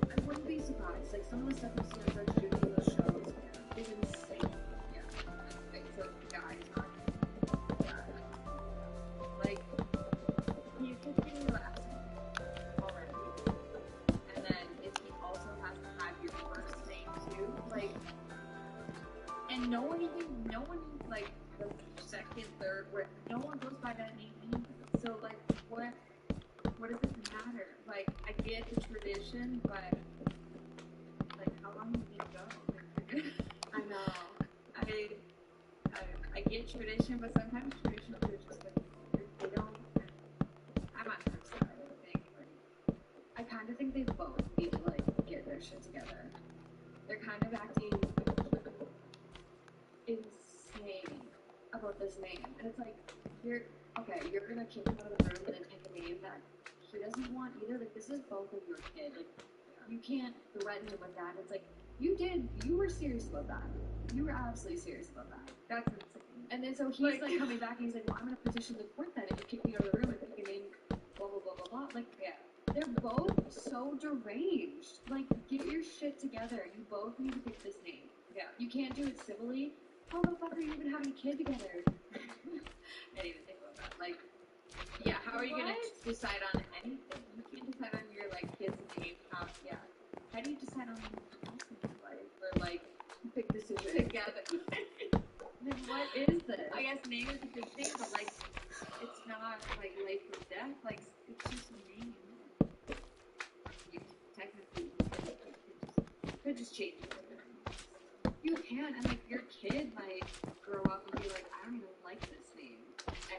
I wouldn't be surprised. Like, some of the stuff you see on Judge Judy in those shows is insane. Yeah. It's a guy talking. Like, he could be your last name already. And then if he also has to have your first name too, like, and no one, like, the second, third, where no one goes by that name anyway. So, like, what does it matter? Like, I get the tradition, but, like, how long do you go? I know. I get tradition, but sometimes traditions are just like, they don't, I'm not sure, so I think, like, I kind of think they both need to, like, get their shit together. They're kind of acting insane about this name. And it's like, you're gonna kick him out of the room and then pick a name that he doesn't want either. Like, this is both of your kid. Like, you can't threaten him with that. It's like, you were serious about that. You were absolutely serious about that. that's insane. And then so he's like coming back and he's like, well, I'm gonna petition the court then if you kick me out of the room and pick a name, blah, blah, blah, blah, blah. Like, Yeah. they're both so deranged. Like, get your shit together. You both need to pick this name. Yeah. You can't do it civilly. How the fuck are you even having a kid together? I didn't even think about that. Like, yeah, how are you gonna decide on anything? You can't decide on your, like, kid's name. Yeah. How do you decide on your life? Or, like, Pick decision. together? Then what is this? I guess name is a good thing, but, like, it's not, like, life or death. Like, it's just a name. You technically could just change it. You can, and like your kid might grow up and be like, I don't even like this name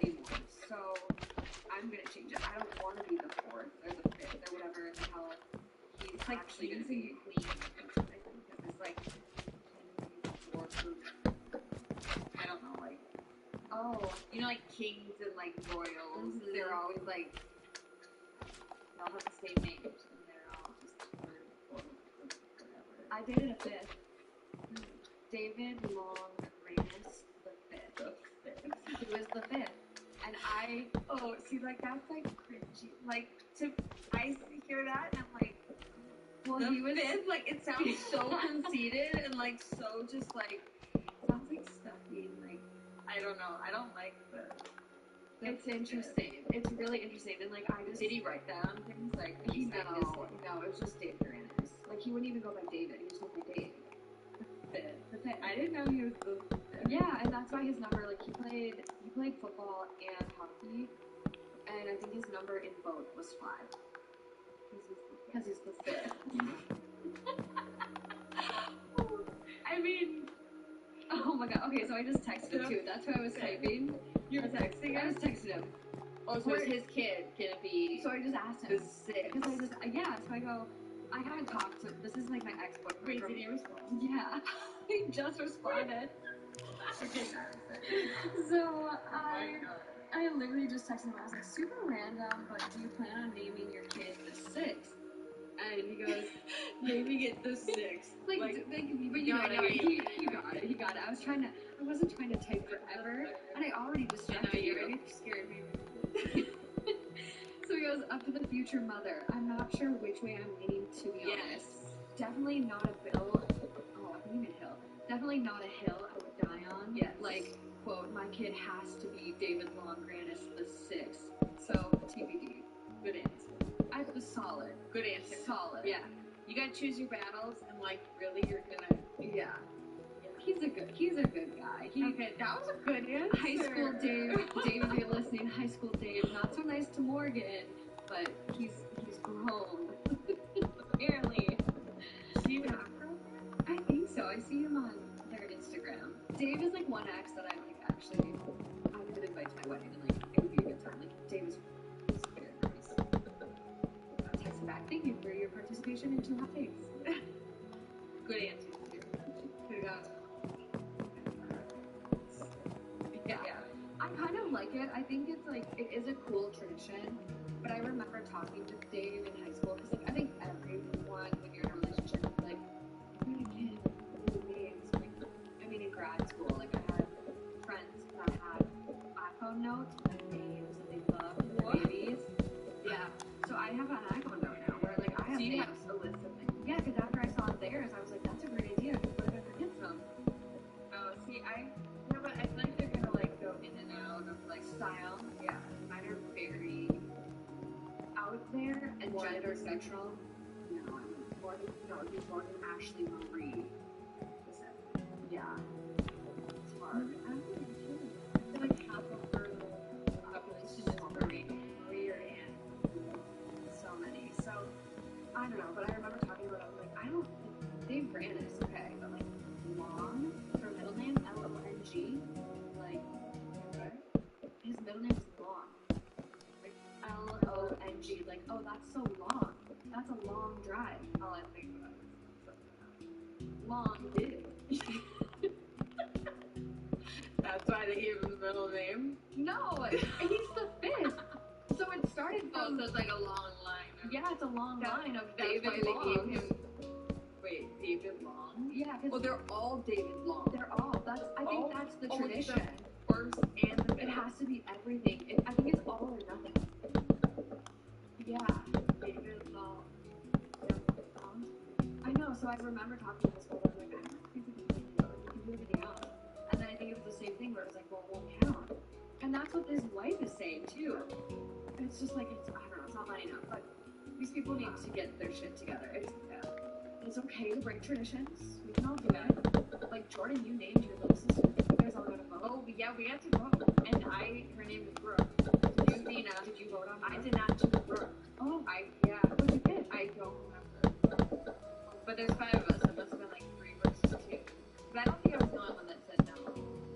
anymore, so I'm gonna change it. I don't want to be the fourth or the fifth or whatever the hell he's It's like actually kings gonna be. and queens, I think, because it's like I don't know, like, Oh, you know, like kings and like royals, Mhm. they're always like they all have the same names and they're all just third, fourth, whatever. I dated a fifth. David Long Reyes the fifth. He was the fifth, and Oh, see, like that's like cringy. Like I hear that and I'm like, well, the he was. fifth, like it sounds so conceited and like so just like sounds like stuffy. Like I don't know. I don't like the It's interesting. It's really interesting, and like I just. Did he write down things like No, he signed his name? no, it was just Dave Duranus. Like, he wouldn't even go by David, he just went by Dave. The fifth. I didn't know he was the Yeah, and that's why his number, like, he played football and hockey, and I think his number in both was 5. Because he's the fifth. I mean, Oh Oh my god. Okay, so I just texted him too. That's why I was typing. You're texting I us? was texting him. Oh, so is his kid gonna be So I just asked the him. six? Because I just, yeah, so I go, I haven't talked to, this is like my ex-boyfriend. Wait, from- did he respond? Yeah. He just responded. Okay. So Oh my god. I literally just texted him. I was like, super random, but do you plan on naming your kid the Six? And he goes, Naming it the six. like but you know, I know, he got it. He got it. I wasn't trying to type forever, and I already I know, distracted you you. already scared me. So he goes, up to the future mother. I'm not sure which way I'm leaning, to be honest. Definitely not a bill. Oh, I believe in hill. Definitely not a hill I would die on. Yes. Like, quote, my kid has to be David Longranus the Sixth. So, TBD. Good answer. I was solid. Good answer. Solid. Yeah. You gotta choose your battles, and like, really, you're gonna. Yeah. He's a good guy. Okay, that was a good answer. High school Dave, if you're listening, high school Dave, not so nice to Morgan, but he's grown. Apparently. Do you have I think so. I see him on their Instagram. Dave is like one ex that I like actually. I could invite to my wedding and like it would be a good time. Like Dave is very nice. Text him back. Thank you for your participation in 2 hot takes. Good answer. Good God. Yeah. I kind of like it. I think it's like it is a cool tradition. But I remember talking to Dave in high school because like I think everyone when you're in a relationship is like, I'm gonna kid with names. Like, I mean in grad school, like I had friends that had iPhone notes with names that they loved and What? babies. Yeah. So I have an iPhone note now where like I have So you names. have a list of things. Yeah, because after I saw theirs, I was like, that's a great idea. Where did I get from? Oh, see, no, but I feel like they're gonna like go in and out of like Style. yeah. Mine are very out there and More gender than- neutral. No, I'm more than more than Ashley Marie. Yeah. It's hard. I feel like half of her population is Marie. Marie or Anne. So many. So I don't know, but I remember talking about it. I was like, I don't. Dave Grant is okay, but like Long, her middle name Long. Like his middle name is Long. Like Long. Like oh, that's so long. That's a long drive. All I think about is Long dude. that's why they gave him the middle name. No, he's the fifth. So it started Oh, from so it's like a long line. yeah, it's a long line of That's David why they Longs. gave him. Wait, David Long? Yeah, because Well, they're all David Long. they're all. I think all- that's the only the tradition. First and the It middle. has to be everything. I think it's all or nothing. Yeah. David Long. I know. So I remember talking to this girl. I was like, I don't think we can do everything else. And then I think it was the same thing where it was like, well, it won't count. And that's what his wife is saying too. And it's just like I don't know. It's not lining up. But these people need to get their shit together. It's okay to break traditions. We can all do it. Like Jordan, you named your little sister. You guys all got to vote. Oh, yeah, we had to vote. And her name is Brooke. Did you vote on I her? did not choose Brooke. Oh, Yeah, what'd you pick? I don't remember. But there's 5 of us, so it must have been like 3 versus 2. But I don't think I was the only one that said no.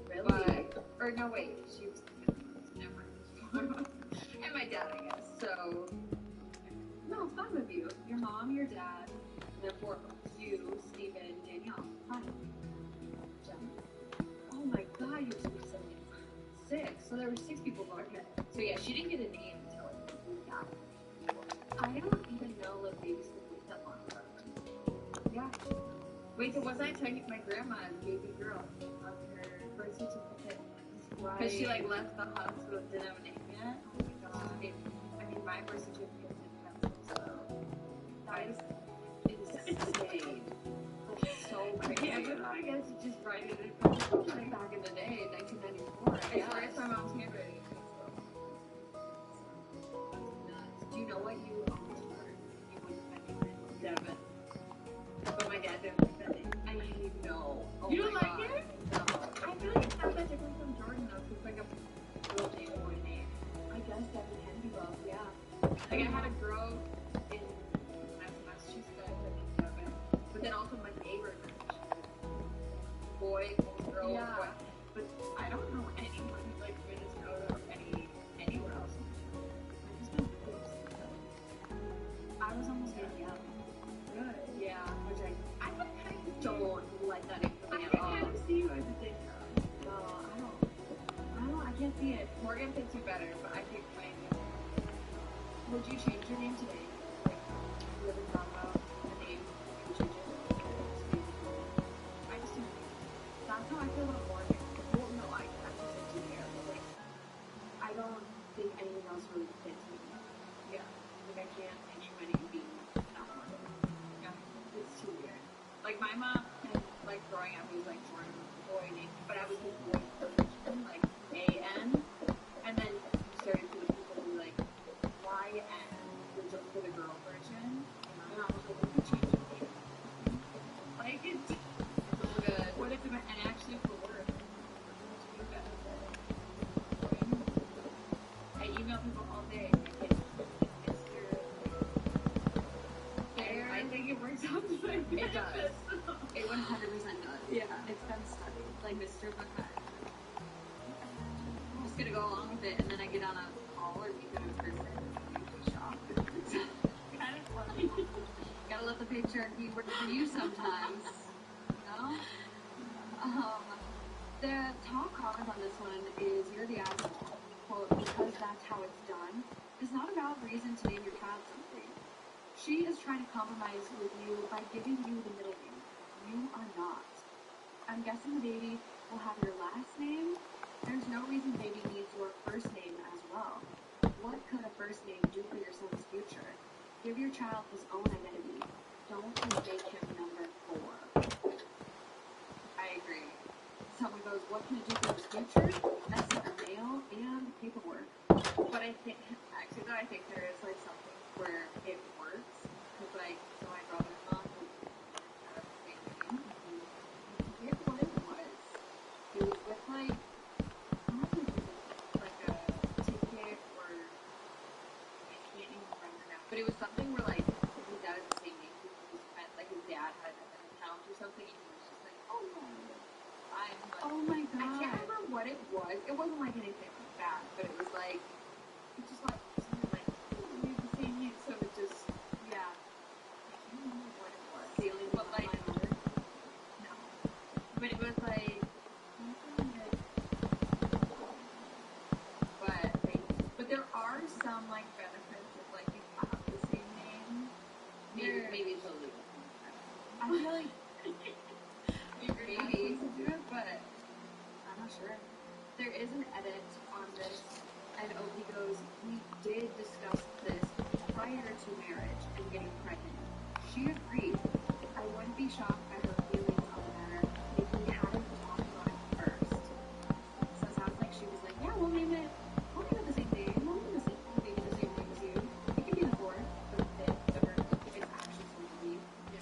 Really? Or no, wait, she was the never mind. And my dad, I guess. So, No, it's fine with you. Your mom, your dad, and then 4 of us. You, Steven, Danielle. Fine. Jen. Oh my god, you have so many siblings. 6. So there were 6 people voting. okay. So yeah, she didn't get a name until like, Yeah. I don't even know like babies can wait that long for. Yeah. Wait, so wasn't I telling my grandma a baby girl on her birth certificate? Right. Because she like left the hospital, didn't have a name yet. Oh my god. I mean, my birth certificate is in pencil, so That is insane. That's so crazy. yeah, but I guess you just write it in pencil. Like back in the day, 1994. I swear it's my mom's handwriting. Do you know what you almost learned? You wouldn't have been Devin. But my dad didn't like that name. I know. Oh You don't my like God. it? No. I feel like it's not that different from Jordan though, 'cause it's like a little J boy name. I guess Devin can be both, yeah. Like I had a girl in Massachusetts that I named Devin, but then also my neighbor, boy, girl Yeah. or boy. But I don't know anyone who's like Minnesota or anywhere else. I just don't think so. I was almost getting yelled. Good. Yeah, which I I kind of don't let that influence I me at can all. kind of see you as a big girl. No, I can't see it. Morgan fits you better, but I think my Would you change your name today? Like, you ever thought about a name? You would change it? I just don't. That's how I feel about Morgan. Well, no, I just do care, but like, I don't think anything else really fits me. Yeah. Like, I can't picture my name being not Morgan. Yeah. It's too weird. Like my mom, like growing up, he was like Jordan was the boy name, but I was his boy version, like A-N, and then you started to people be like Y-N for the girl version, and I was like, we could change the name. Like it's It's all good. what it's about, and actually for work, I email people all day. Like, it's Mr. There. I think it works out to my It does. benefit. It 100% does. Yeah. It's been studied. Like Mr. Buckeye. I'm just gonna go along with it, and then I get on a call or meet them in person. And we shop. Kind of funny. Gotta let the patriarchy work for you sometimes. You know? The top comment on this one is, "You're the asshole." Quote, "Because that's how it's done," is not a valid reason to name your child something. She is trying to compromise with you by giving you the middle name. You are not. I'm guessing the baby will have your last name. There's no reason baby needs your first name as well. What could a first name do for your son's future? Give your child his own identity. Don't make him number 4. I agree. Someone goes, what can it do for his future? That's not a mail and paperwork. But I think, actually, though, I think there is like something where it works. Because, like, so my brother-in-law who had the same name, I forget what it was. It was with like, I don't know if it was like a ticket or I can't even remember now. But it was something where like his dad had the same name. He was meant like his dad had an account or something, and he was just like, oh no, I'm like, oh my I can't god. remember what it was. It wasn't like anything like that, but it was like it's just like something like we have the same name, so it just Yeah. I can't remember what it was. Feeling But like no, but it was like something like. But there are some like benefits if like you have the same name. Maybe she'll leave. I feel like Maybe to do it, but I'm not sure. There is an edit on this, and Opie goes, "We did discuss this prior to marriage and getting pregnant. She agreed. I wouldn't be shocked by her feelings on the matter if we hadn't talked about it first." So it sounds like she was like, "Yeah, we'll name it the same name. We'll name the same baby the same name as you. It can be the 4th or the 5th, whatever it's actually supposed to be."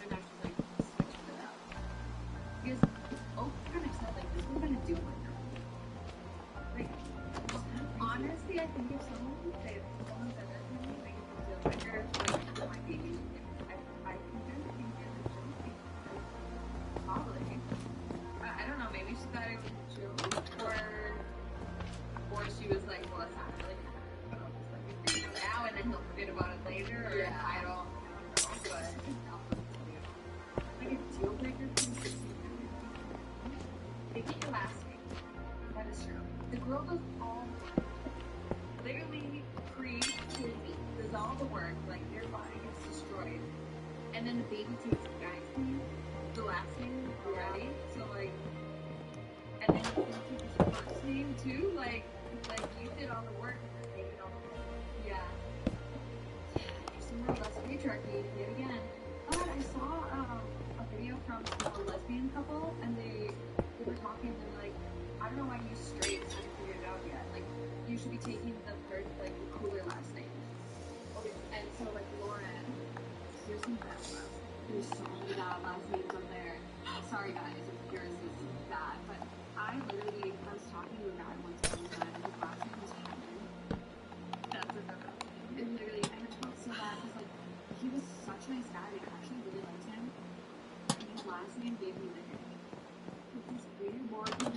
And now she's like switching it up. Because Oak kind of said, like, this would have been a deal breaker. Like, honestly, I think if someone said that to me, like it's a deal breaker, like for my baby, I think they're joking. probably. I don't know. Maybe she thought it was a joke, or she was like, well, it's not really gonna happen, but I'll just like agree now, and then he'll forget about it later. Or Yeah. I don't know, but Like, a deal breaker for me. they get your last name. That is true. The girl does all the work. Literally pre-baby does all the work. Like their body gets destroyed, and then the baby takes the guy's name, the last name already. So like, and then you can take his first name too. Like you did all the work, and then they did all the work. Yeah. Interesting world. That's patriarchy yet again. Oh, I saw a video from a lesbian couple, and they were talking, and like, I don't know why you straights haven't figured it out yet. Like, you should be taking the third, like, the cooler last name. Okay, and so, like, Lauren, here's some bad last names. There's so many bad last names on there. Sorry, guys, if yours is bad, but I was talking to a guy once upon a time, and his last name was Hyman. That's a good one. And literally, I had felt so bad because, like, he was such a nice guy, and I actually really liked him. And his last name gave me the ick. It's this weird Morgan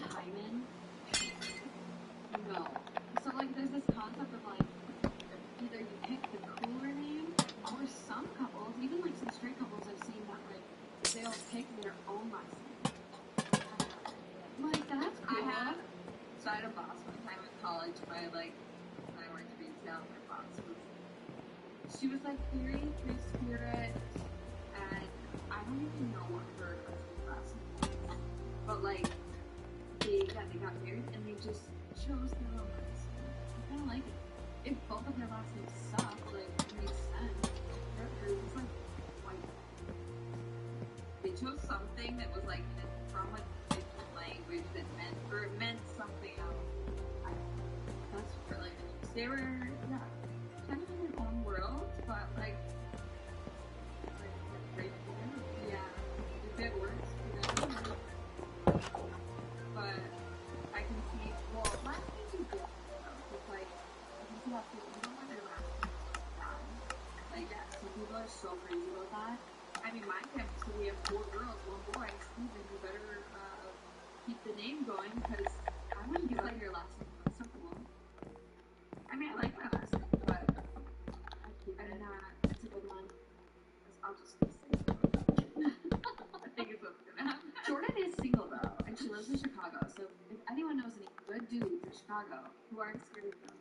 She was like very free spirit, and I don't even know what her husband's last name is. But like, they got married and they just chose their own last name. I kind of like it. If both of their last names suck, like it makes sense. Hers was like white. They chose something that was like from a different language that meant something else. That's really interesting. They were kind of in their own world, but like great together. Yeah, if it works, you know. But I can see, well, last name is good though. It's like, I can see how people don't want their last name to die. Like, yeah, some people are so crazy about that. I mean, my family, so we have 4 girls, 1 boy. Steven, you better keep the name going, because I wouldn't give up your last name. That's so cool. I mean, I like my last name, but I'd keep it. I'm not, It's a good one. I'll just stay single. I think it's what's gonna happen. Jordan is single though, and she lives in Chicago. So if anyone knows any good dudes in Chicago who aren't scared of them,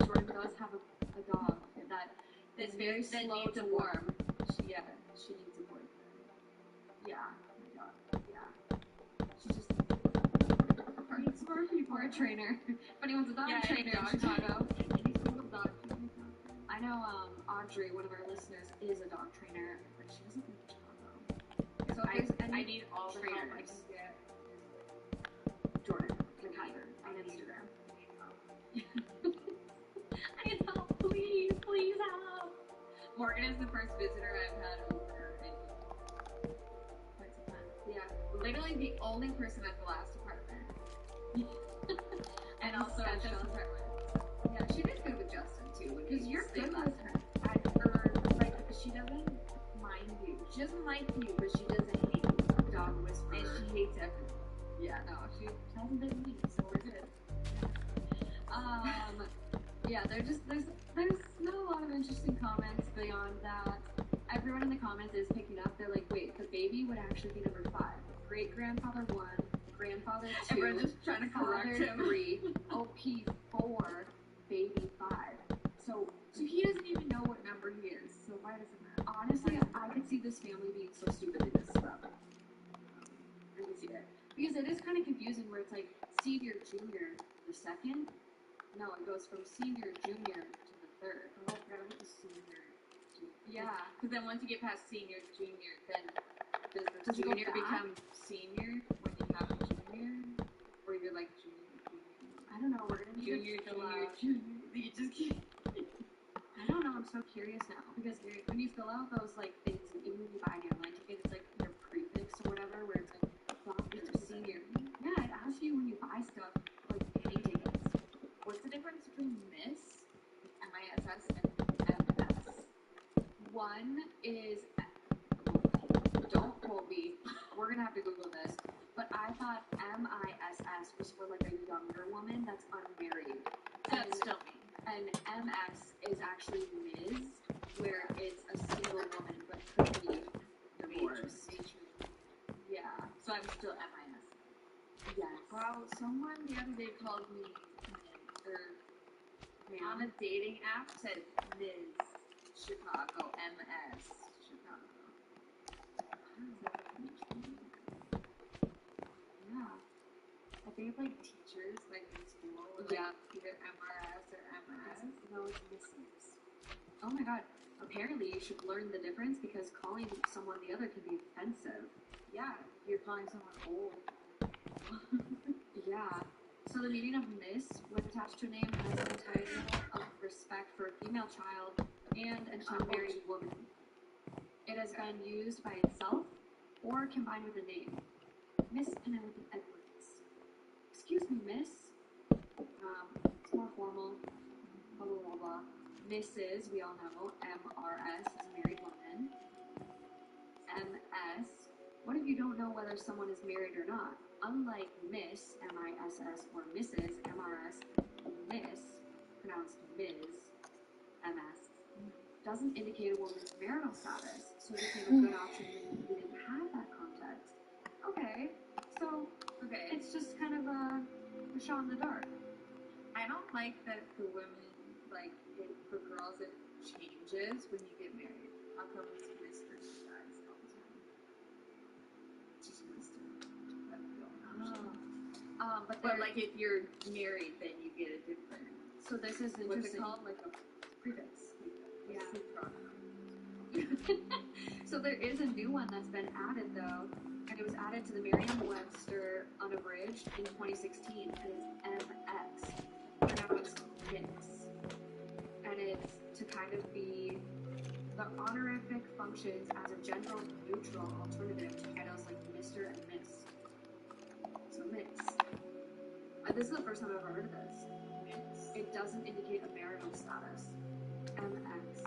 Jordan does have a dog that is very that slow needs to a warm. boyfriend. She needs a boyfriend. Yeah. Oh my god. Yeah. She's just Needs more people. or a trainer. If anyone's a dog Yeah, any trainer in dog Chicago. Any single dog trainers out there? I know Audrey, one of our listeners, is a dog trainer, but she doesn't live in Chicago. So if there's any I need all the help I trainers, can get. Jordan can have her on Instagram. I need help, please help. Morgan is the first visitor I've had over in quite some time. Yeah. Literally the only person at the last apartment. And also at this Special. apartment. Yeah, she did good with Justin too. Because you're stayed good last with time. Like she doesn't mind you. She doesn't like you, but she doesn't hate you. Dog whisperer. And she hates everyone. Yeah, no, she hasn't been mean, so we're good. Yeah, there's not a lot of interesting comments beyond that. Everyone in the comments is picking up. They're like, wait, the baby would actually be number 5. Great grandfather 1, grandfather 2, Everyone's just trying to correct father him. 3, OP 4, baby 5. So he doesn't even know what number he is, so why does it matter? honestly, I could see this family being so stupid they messed up. I can see it. Because it is kind of confusing where it's like senior, junior, the second. No, it goes from senior, junior to the third. Oh, I forgot about the senior. Yeah. Because then once you get past senior, junior, then does the Does it go junior back? become senior when you have a junior? Or you're like junior. I don't know. We're gonna need Junior, to fill junior, out. junior. You just keep. I don't know. I'm so curious now because when you fill out those like things, even when you buy an airline ticket, it's like your prefix or whatever, where it's like doctor, senior. Yeah, it asks you when you buy stuff like plane tickets. What's the difference between Miss, MISS, and MS? One is, don't quote me. We're gonna have to Google this. But I thought MISS was for like a younger woman that's unmarried. That's still me. And MS is actually Ms, where it's a single woman but could be divorced. Yeah. So I'm still MIS. Yes. Wow, someone the other day called me on a dating app said Ms. Chicago, MS Chicago. Yeah. I think it's like teachers, like in school, like either MRS or MS. No, it's Mrs. Oh my god. Apparently you should learn the difference because calling someone the other can be offensive. Yeah, you're calling someone old. Yeah. So the meaning of Miss, when attached to a name, has an title of respect for a female child and an unmarried woman. It has been used by itself or combined with a name. Miss Penelope Edwards. Excuse me, Miss. It's more formal. Blah, blah, blah, blah. Mrs., we all know. MRS is married woman. MS. What if you don't know whether someone is married or not? Unlike Miss, MISS, or Mrs., MRS, Miss, pronounced Ms., MS, doesn't indicate a woman's marital status, so it became a good option when you didn't have that context. Okay, so it's just kind of a shot in the dark. I don't like that the women, like, for girls, it changed changes when you get married. How come it's Mr. guys all the time? Just Mr. But we don't know. But like if you're married, then you get a different. So this is What's it interesting. called? Like a Prefix. Yeah. pronoun. So there is a new one that's been added though, and it was added to the Merriam-Webster Unabridged in 2016, and it's MX, pronounced mix, and it's to kind of be the honorific functions as a gender neutral alternative to titles like Mr. and Miss. So mix. This is the first time I've ever heard of this. It doesn't indicate a marital status. MX.